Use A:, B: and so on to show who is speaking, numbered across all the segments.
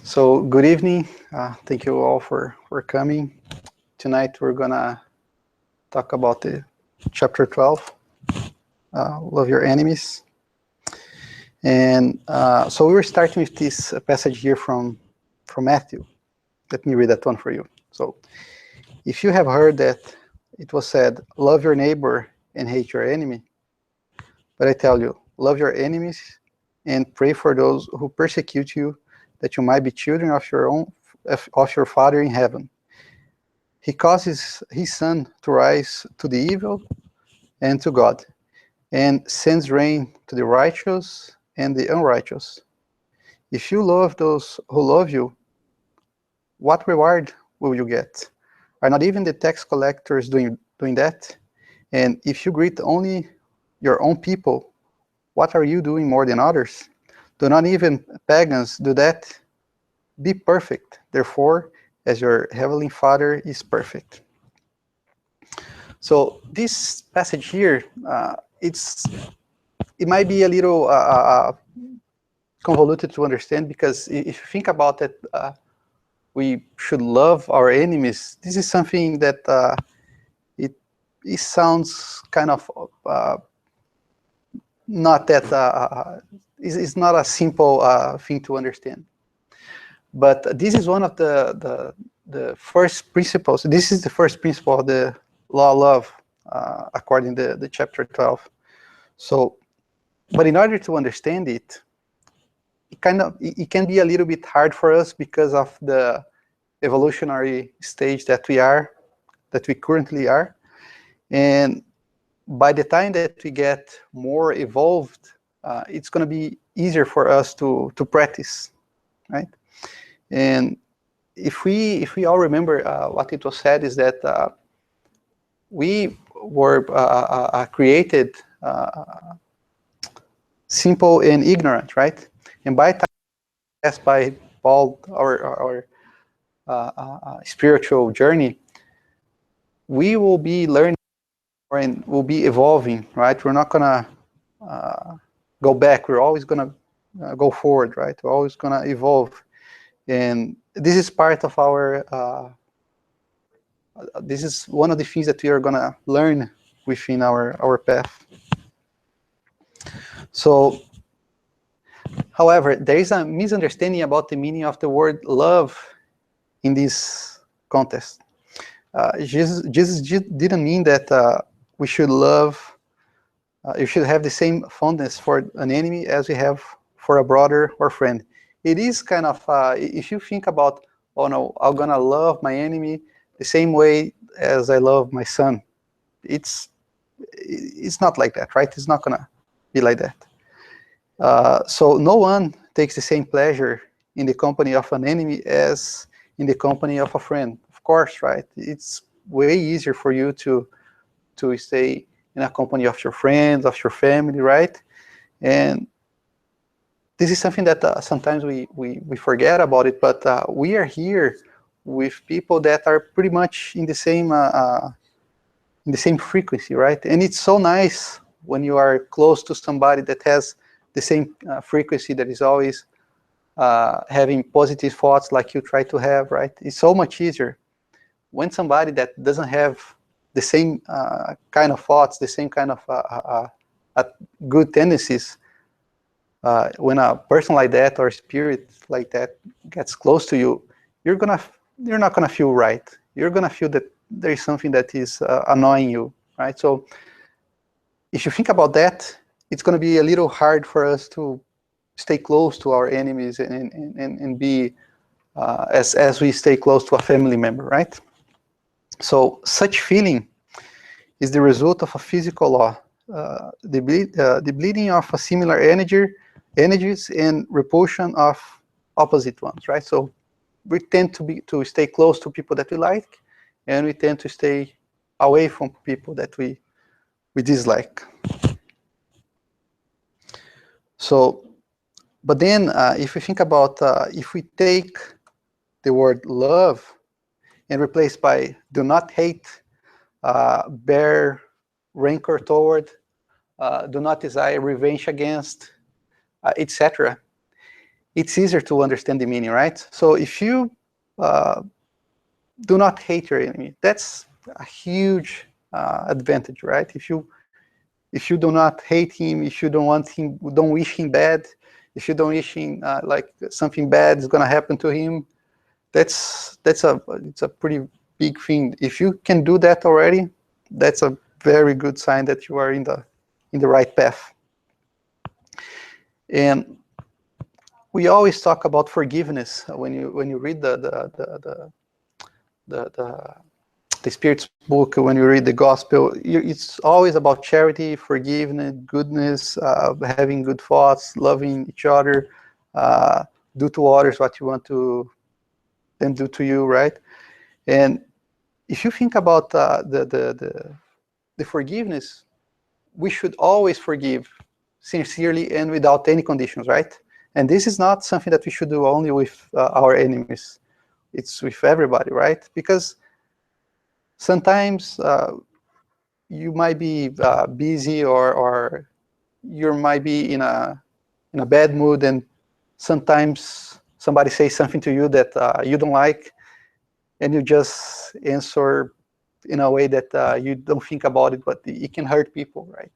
A: So good evening. Thank you all for coming. Tonight we're gonna talk about the chapter 12, love your enemies. And so we were starting with this passage here from Matthew. Let me read that one for you. So if you have heard that it was said, love your neighbor and hate your enemy, but I tell you, love your enemies and pray for those who persecute you, that you might be children of your Father in heaven. He causes his sun to rise to the evil and to God, and sends rain to the righteous and the unrighteous. If you love those who love you, what reward will you get? Are not even the tax collectors doing that? And if you greet only your own people, what are you doing more than others? Do not even pagans do that? Be perfect, therefore, as your heavenly Father is perfect. So this passage here, it might be a little convoluted to understand, because if you think about it, we should love our enemies. This is something that it sounds kind of not that it's not a simple thing to understand. But this is one of the first principles. This is the first principle of the law of love, according to the chapter 12. So, but in order to understand it, it can be a little bit hard for us because of the evolutionary stage that we currently are. And by the time that we get more evolved, it's going to be easier for us to practice, right? And if we all remember, what it was said is that we were created simple and ignorant, right? And by time passed by Paul, our spiritual journey, we will be learning and we'll be evolving, right? We're not gonna go back. We're always gonna go forward, right? We're always gonna evolve, and this is part of our. This is one of the things that we are gonna learn within our path. So, however, there is a misunderstanding about the meaning of the word love in this context. Jesus didn't mean that we should love, you should have the same fondness for an enemy as we have for a brother or friend. It is kind of, if you think about, oh no, I'm gonna love my enemy the same way as I love my son. It's not like that, right? It's not gonna be like that. So no one takes the same pleasure in the company of an enemy as in the company of a friend. Of course, right? It's way easier for you to stay in a company of your friends, of your family, right? And this is something that sometimes we forget about it, but we are here with people that are pretty much in the same frequency, right? And it's so nice when you are close to somebody that has the same frequency, that is always having positive thoughts like you try to have, right? It's so much easier when somebody that doesn't have the same kind of thoughts, the same kind of good tendencies. When a person like that or a spirit like that gets close to you, you're not gonna feel right. You're gonna feel that there is something that is annoying you, right? So if you think about that, it's gonna be a little hard for us to stay close to our enemies and be as we stay close to a family member, right? So such feeling is the result of a physical law, the bleeding of a similar energies and repulsion of opposite ones, right? So we tend to stay close to people that we like, and we tend to stay away from people that we dislike. So, but then if we think about, if we take the word love and replace by do not hate, bear rancor toward, do not desire revenge against, etc. it's easier to understand the meaning, right? So if you do not hate your enemy, that's a huge advantage, right? If you do not hate him, if you don't want him, don't wish him bad, if you don't wish him like something bad is gonna happen to him, it's a pretty big thing. If you can do that already, that's a very good sign that you are in the right path. And we always talk about forgiveness when you read the Spirit's book, when you read the Gospel. It's always about charity, forgiveness, goodness, having good thoughts, loving each other, do to others what you want to them do to you, right? And if you think about the forgiveness, we should always forgive sincerely and without any conditions, right? And this is not something that we should do only with our enemies. It's with everybody, right? Because sometimes you might be busy, or you might be in a bad mood, and sometimes somebody says something to you that you don't like, and you just answer in a way that you don't think about it, but it can hurt people, right?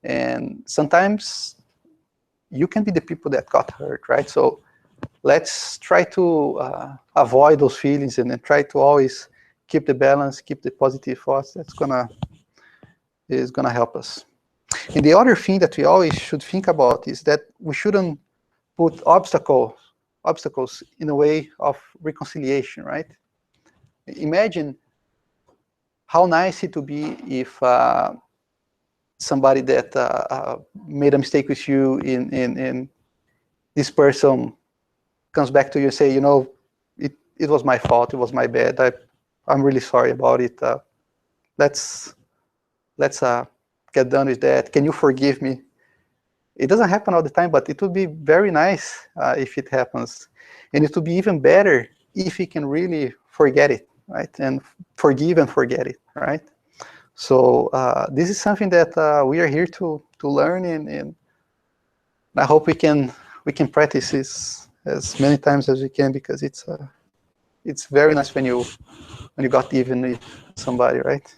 A: And sometimes you can be the people that got hurt, right? So let's try to avoid those feelings, and then try to always keep the balance, keep the positive thoughts. That's is gonna help us. And the other thing that we always should think about is that we shouldn't put obstacles in the way of reconciliation, right? Imagine how nice it would be if somebody that made a mistake with you, in this person comes back to you and say, you know, it was my fault, it was my bad, I'm really sorry about it. Let's get done with that. Can you forgive me? It doesn't happen all the time, but it would be very nice if it happens. And it would be even better if we can really forget it, right? And forgive and forget it, right? So this is something that we are here to learn, and I hope we can practice this as many times as we can, because it's very nice when you got even with somebody, right?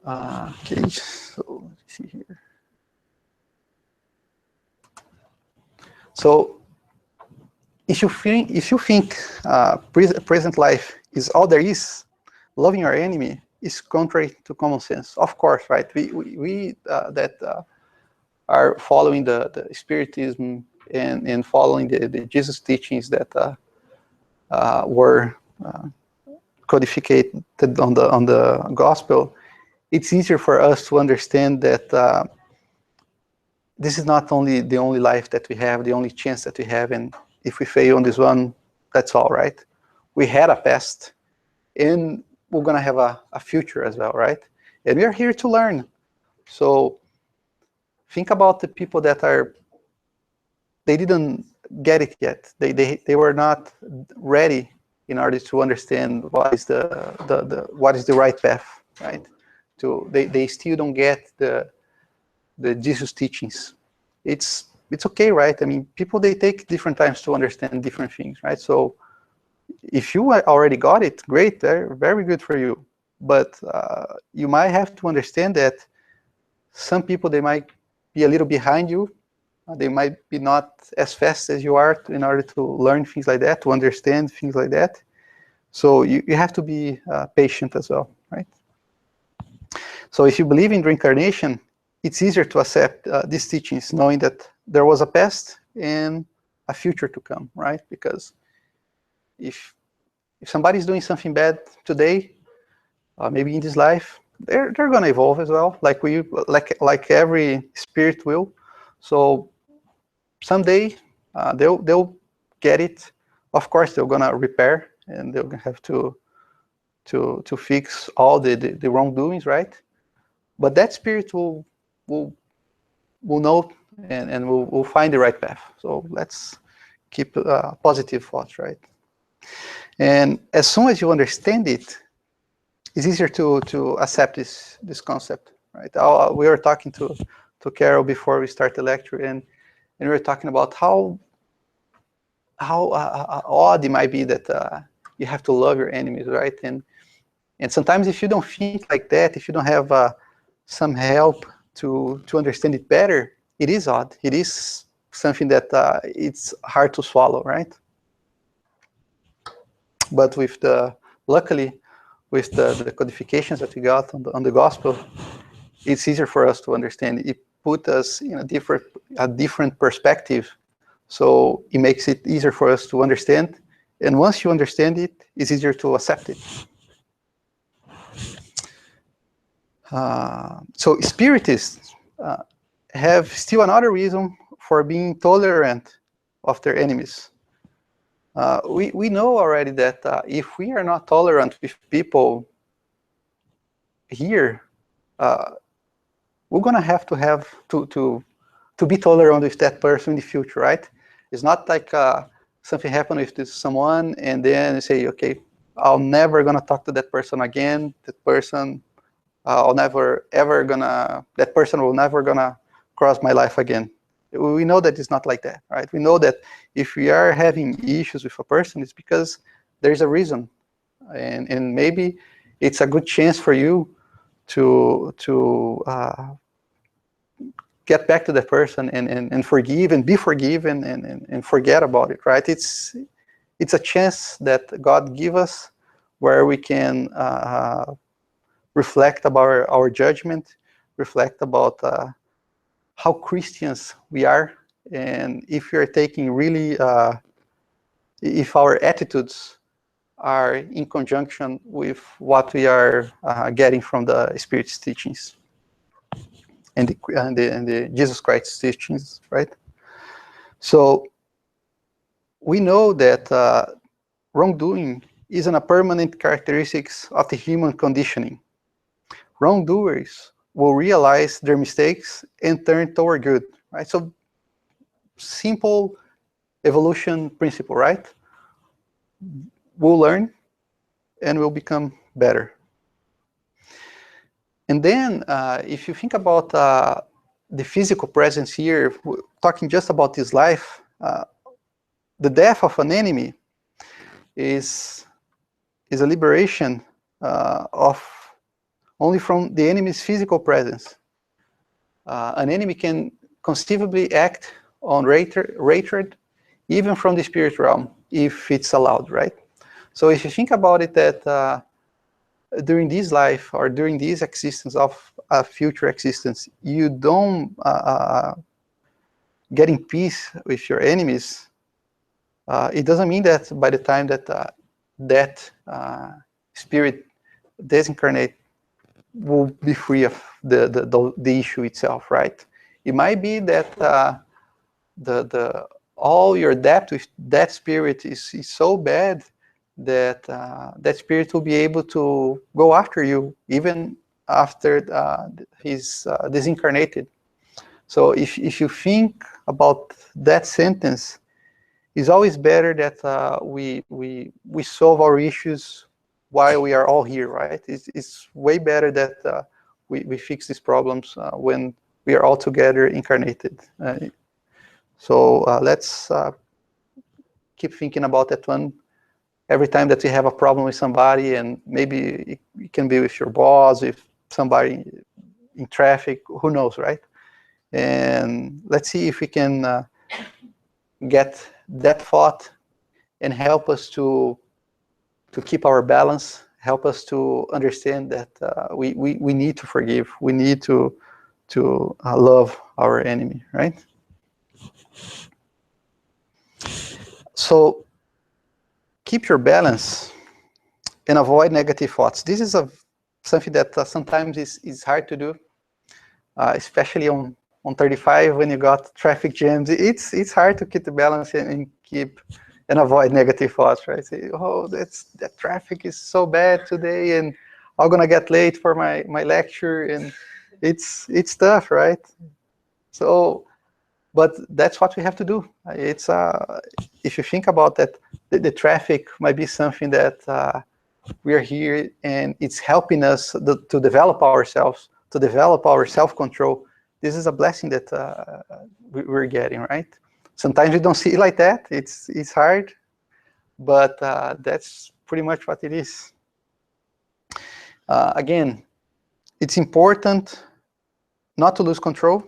A: Okay, so let's see here. So if you think present life is all there is, loving your enemy is contrary to common sense. Of course, right? We that are following the Spiritism and following the Jesus teachings that were codified on the Gospel, it's easier for us to understand that this is not only the only life that we have, the only chance that we have, and if we fail on this one, that's all right. We had a past, and we're gonna have a future as well, right? And we are here to learn. So think about the people that they didn't get it yet. They were not ready in order to understand what is the right path, right? They still don't get the Jesus teachings. It's okay, right? I mean, people, they take different times to understand different things, right? So if you already got it, great, very, very good for you. But you might have to understand that some people, they might be a little behind you. They might be not as fast as you are in order to learn things like that, to understand things like that. So you have to be patient as well, right? So if you believe in reincarnation, it's easier to accept these teachings, knowing that there was a past and a future to come, right? Because if somebody's doing something bad today, maybe in this life, they're going to evolve as well, like every spirit will. So someday they'll get it. Of course, they're going to repair, and they're going to have to fix all the wrongdoings, right? But that spirit will know, and will find the right path. So let's keep positive thoughts, right? And as soon as you understand it, it's easier to accept this concept, right? We were talking to Carol before we start the lecture, and and we're talking about how odd it might be that you have to love your enemies, right? And sometimes if you don't think like that, if you don't have some help to understand it better, it is odd. It is something that it's hard to swallow, right? But luckily, with the codifications that we got on the gospel, it's easier for us to understand. It put us in a different perspective, so it makes it easier for us to understand. And once you understand it, it's easier to accept it. So spiritists have still another reason for being tolerant of their enemies. We know already that if we are not tolerant with people here, we're gonna have to be tolerant with that person in the future, right? It's not like something happened with someone and then you say, okay, I'm never gonna talk to that person again. That person, that person will never gonna cross my life again. We know that it's not like that, right? We know that if we are having issues with a person, it's because there's a reason, and maybe it's a good chance for you to get back to the person and forgive and be forgiven and forget about it, right? It's a chance that God give us where we can reflect about our judgment, reflect about how Christians we are, and if we are taking really, if our attitudes are in conjunction with what we are getting from the Spirit's teachings and the Jesus Christ's teachings, right? So we know that wrongdoing isn't a permanent characteristics of the human conditioning. Wrongdoers will realize their mistakes and turn toward good, right? So simple evolution principle, right? We'll learn and we'll become better. And then if you think about the physical presence here, talking just about this life, the death of an enemy is a liberation of only from the enemy's physical presence. An enemy can conceivably act on hatred even from the spirit realm, if it's allowed, right? So if you think about it, that during this life or during this existence of a future existence, you don't get in peace with your enemies, it doesn't mean that by the time that that spirit disincarnate will be free of the issue itself, right? It might be that all your debt with that spirit is so bad that that spirit will be able to go after you even after he's disincarnated. So if you think about that sentence, it's always better that we solve our issues while we are all here, right? It's way better that we fix these problems when we are all together incarnated. So let's keep thinking about that one. Every time that you have a problem with somebody, and maybe it can be with your boss, with somebody in traffic, who knows, right? And let's see if we can get that thought and help us to keep our balance, help us to understand that we need to forgive, we need to love our enemy, right? So keep your balance and avoid negative thoughts. This is something that sometimes is hard to do, especially on 35 when you got traffic jams. It's hard to keep the balance and keep and avoid negative thoughts, right? Say, oh, that traffic is so bad today, and I'm gonna get late for my lecture, and it's tough, right? So, but that's what we have to do. It's if you think about that, the traffic might be something that we are here, and it's helping us to develop ourselves, to develop our self-control. this is a blessing that we're getting, right? Sometimes we don't see it like that. It's hard, but that's pretty much what it is. Again, it's important not to lose control,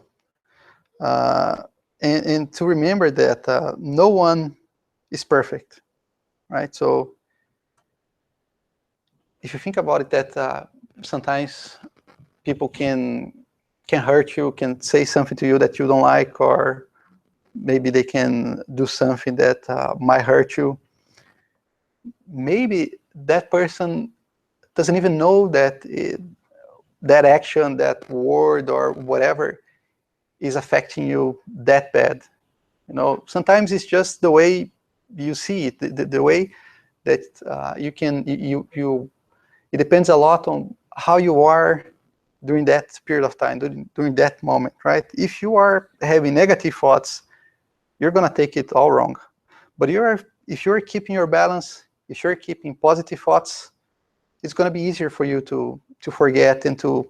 A: and to remember that no one is perfect, right? So if you think about it, that sometimes people can hurt you, can say something to you that you don't like, or maybe they can do something that might hurt you. Maybe that person doesn't even know that that action, that word, or whatever is affecting you that bad. You know, sometimes it's just the way you see it, the way that you can, it depends a lot on how you are during that period of time, during that moment, right? If you are having negative thoughts, you're gonna take it all wrong. But if you're keeping your balance, if you're keeping positive thoughts, it's gonna be easier for you to forget and to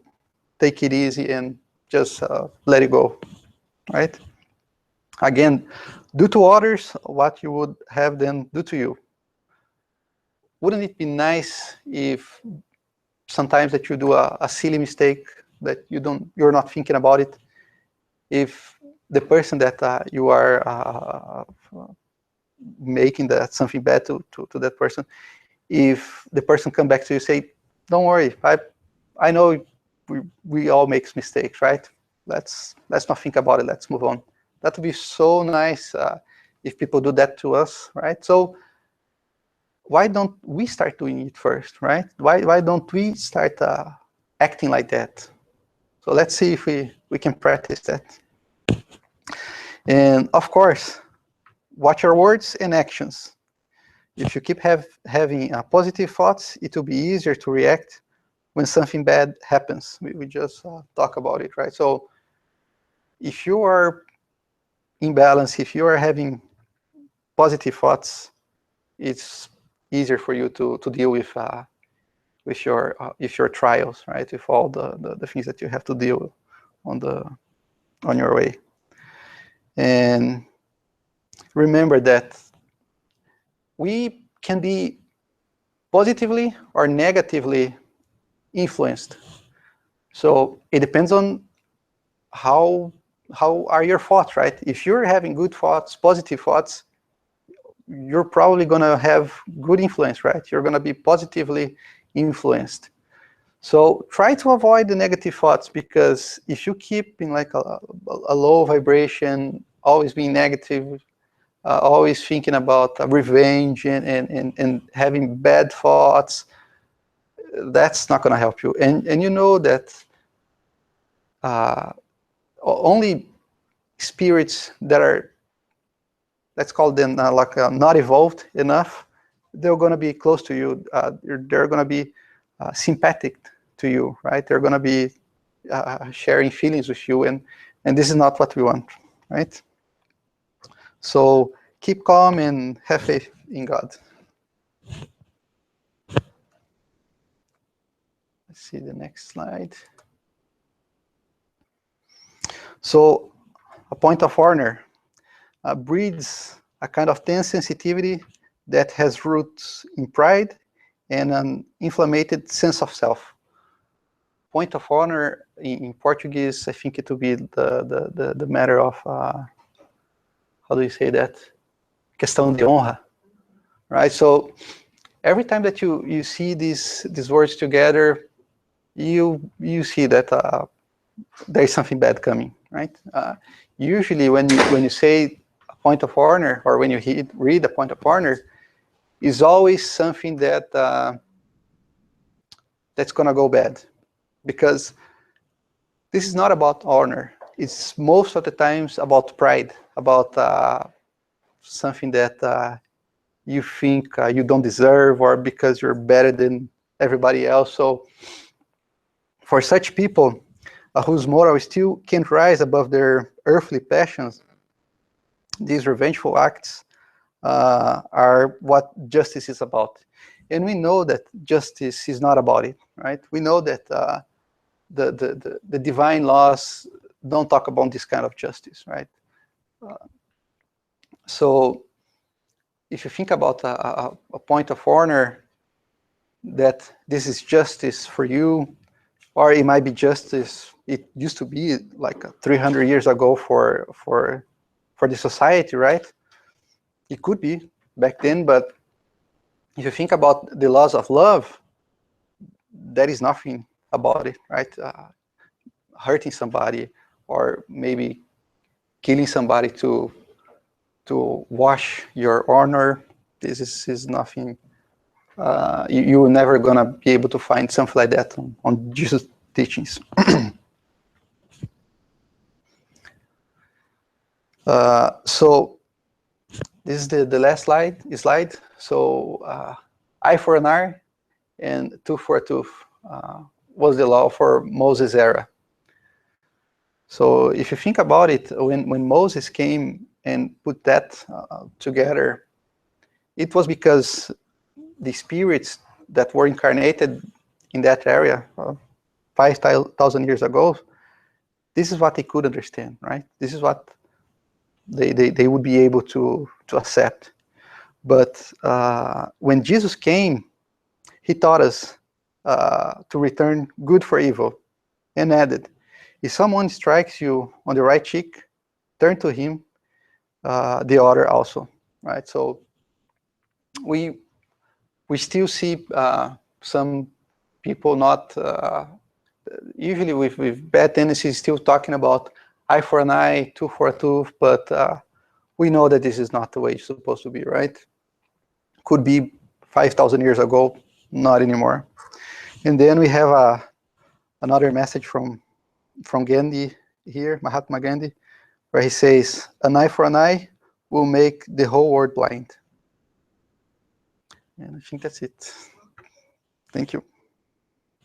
A: take it easy and just let it go, right? Again, do to others what you would have them do to you. Wouldn't it be nice if sometimes that you do a silly mistake that you're not thinking about it, if the person that you are making that something bad to that person, if the person come back to you, say, don't worry, I know we all make mistakes, right? Let's not think about it, let's move on. That would be so nice if people do that to us, right? So why don't we start doing it first, right? Why don't we start acting like that? So let's see if we can practice that. And of course, watch your words and actions. If you keep having positive thoughts, it will be easier to react when something bad happens. We just talk about it, right? So if you are in balance, if you are having positive thoughts, it's easier for you to deal with your trials, right? With all the things that you have to deal on your way. And remember that we can be positively or negatively influenced. So it depends on how are your thoughts, right? If you're having good thoughts, positive thoughts, you're probably going to have good influence, right? You're going to be positively influenced. So try to avoid the negative thoughts, because if you keep in like a low vibration, always being negative, always thinking about revenge and having bad thoughts, that's not going to help you. And you know that only spirits that are, let's call them not evolved enough, they're going to be close to you. They're going to be sympathetic to you, right? They're going to be sharing feelings with you, and this is not what we want, right? So keep calm and have faith in God. Let's see the next slide. So a point of honor breeds a kind of tense sensitivity that has roots in pride and an inflamed sense of self. Point of honor in Portuguese, I think it will be the matter of, how do you say that? Questão de honra, right? So every time that you see these words together, you see that there is something bad coming, right? Usually when you say a point of honor, or when you read a point of honor, is always something that that's gonna go bad, because this is not about honor. It's most of the times about pride, about something that you think you don't deserve, or because you're better than everybody else. So for such people whose moral still can't rise above their earthly passions, these revengeful acts are what justice is about. And we know that justice is not about it, right? We know that the divine laws don't talk about this kind of justice, right? So if you think about a point of honor, that this is justice for you, or it might be justice, it used to be like 300 years ago for the society, right? It could be back then, but if you think about the laws of love, there is nothing about it, right? Hurting somebody, or maybe killing somebody to wash your honor, this is nothing. You're never gonna be able to find something like that on Jesus' teachings. So this is the last slide. So eye for an eye and tooth for a tooth was the law for Moses' era. So if you think about it, when Moses came and put that together, it was because the spirits that were incarnated in that area 5,000 years ago, this is what they could understand, right? This is what they would be able to accept. But when Jesus came, he taught us to return good for evil, and added, if someone strikes you on the right cheek, turn to him the other also, right? So we still see some people not, usually with bad tendencies, still talking about eye for an eye, tooth for a tooth, but we know that this is not the way it's supposed to be, right? Could be 5,000 years ago, not anymore. And then we have another message from Gandhi here, Mahatma Gandhi, where he says, an eye for an eye will make the whole world blind. And I think that's it. Thank you.